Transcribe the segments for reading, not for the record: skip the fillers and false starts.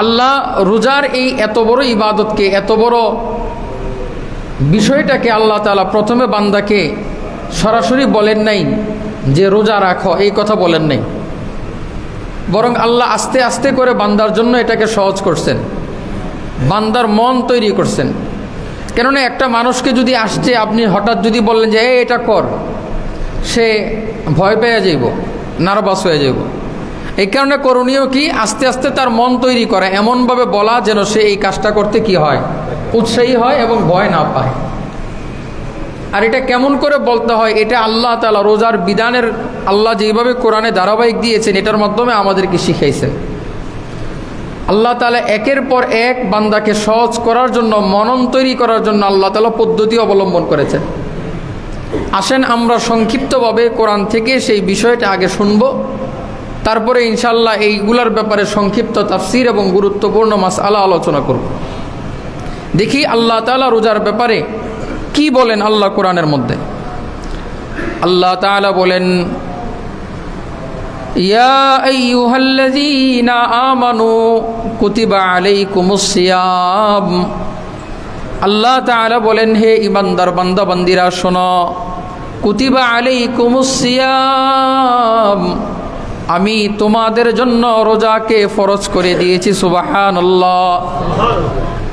আল্লাহ রোজার এই এত বড় ইবাদতকে, এত বড় বিষয়টাকে আল্লাহ তাআলা প্রথমে বান্দাকে সরাসরি বলেন নাই যে রোজা রাখো, এই কথা বলেন নাই। বরং আল্লাহ আস্তে আস্তে করে বান্দার জন্য এটাকে সহজ করছেন, বান্দার মন তৈরি করছেন। কেননা একটা মানুষকে যদি আসছে, আপনি হঠাৎ যদি বললেন যে এটা কর, সে ভয় পেয়ে যাইব, নার্ভাস হয়ে যাইব। এই কারণে করণীয় কি, আস্তে আস্তে তার মন তৈরি করা, এমনভাবে বলা যেন সে এই কাজটা করতে কি হয়, উৎসাহী হয় এবং ভয় না পায়। আর এটা কেমন করে বলতে হয়, এটা আল্লাহ তাআলা রোজার বিধানের আল্লাহ যেভাবে কোরআনে ধারাবাহিক দিয়েছেন, এটার মাধ্যমে আমাদেরকে শিখাইছেন। আল্লাহ তাআলা একের পর এক বান্দাকে সহজ করার জন্য, মনন তৈরি করার জন্য আল্লাহ তাআলা পদ্ধতি অবলম্বন করেছেন। আসেন আমরা সংক্ষিপ্তভাবে কোরআন থেকে সেই বিষয়টা আগে শুনব, তারপরে ইনশাআল্লাহ এইগুলার ব্যাপারে সংক্ষিপ্ত তাফসীর এবং গুরুত্বপূর্ণ মাসআলা আলোচনা করব। দেখি আল্লাহ তাআলা রোজার ব্যাপারে কি বলেন আল্লাহ কোরআনের মধ্যে। আল্লাহ তাআলা বলেন, ইয়া আইয়ুহাল্লাযীনা আমানু কুতিবা আলাইকুমুস সিয়াম। আল্লাহ তাআলা বলেন, হে ঈমানদার বান্দা বান্দিরা শোনো, কুতিবা আলাইকুমুস সিয়াম, আমি তোমাদের জন্য রোজাকে ফরজ করে দিয়েছি। সুবহানাল্লাহ।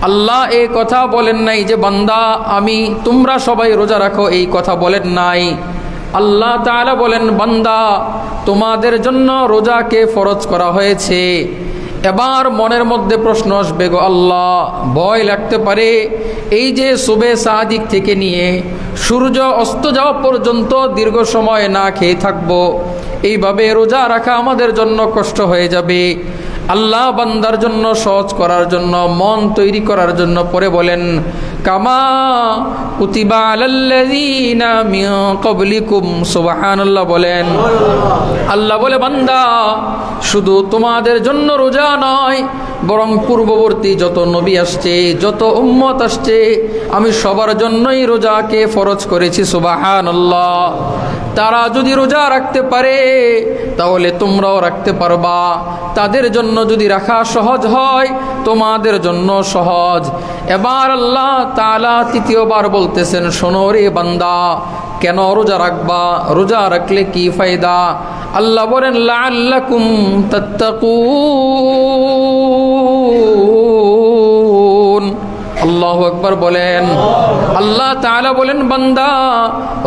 আল্লাহ এই কথা বলেন নাই যে বান্দা আমি তোমরা সবাই রোজা রাখো, এই কথা বলেন নাই। আল্লাহ তাআলা বলেন, বান্দা তোমাদের জন্য রোজাকে ফরজ করা হয়েছে। এবার মনের মধ্যে প্রশ্ন আসবে, গো আল্লাহ, ভয় লাগতে পারে, এই যে সুবে সাদিক থেকে নিয়ে সূর্য অস্ত যাওয়া পর্যন্ত দীর্ঘ সময় না খেয়ে থাকবো, এইভাবে রোজা রাখা আমাদের জন্য কষ্ট হয়ে যাবে। আল্লাহ বান্দার জন্য সহজ করার জন্য, মন তৈরি করার জন্য পরে বলেন, কামা কুতিবা আলাল্লাযীনা মিন ক্বাবলিকুম। সুবহানাল্লাহ বলেন। আল্লাহ বলে, বান্দা শুধু তোমাদের জন্য রোজা নয়, বরং পূর্ববর্তী যত নবী আসছে, যত উম্মত আসছে, আমি সবার জন্যই রোজাকে ফরজ করেছি। সুবহানাল্লাহ। তারা যদি রোজা রাখতে পারে তাহলে তোমরাও রাখতে পারবা। তাদের জন্য যদি রাখা সহজ হয়, তোমাদের জন্য সহজ। এবার আল্লাহ তাআলা তৃতীয়বার বলতেছেন, শোনো রে বান্দা, কেন রোজা রাখবা, রোজা রাখলে কি ফায়দা? আল্লাহ বলেন, লাআল্লাকুম তাত্তাকুন। আল্লাহু আকবার বলেন। আল্লাহ তাআলা বলেন, বান্দা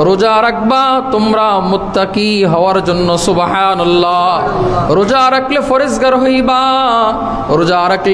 রোজা রাখবা তোমরা মুত্তাকি হওয়ার জন্য। সুবহানাল্লাহ। রোজা রাখলে ফরেজগার হইবা, রোজা রাখলে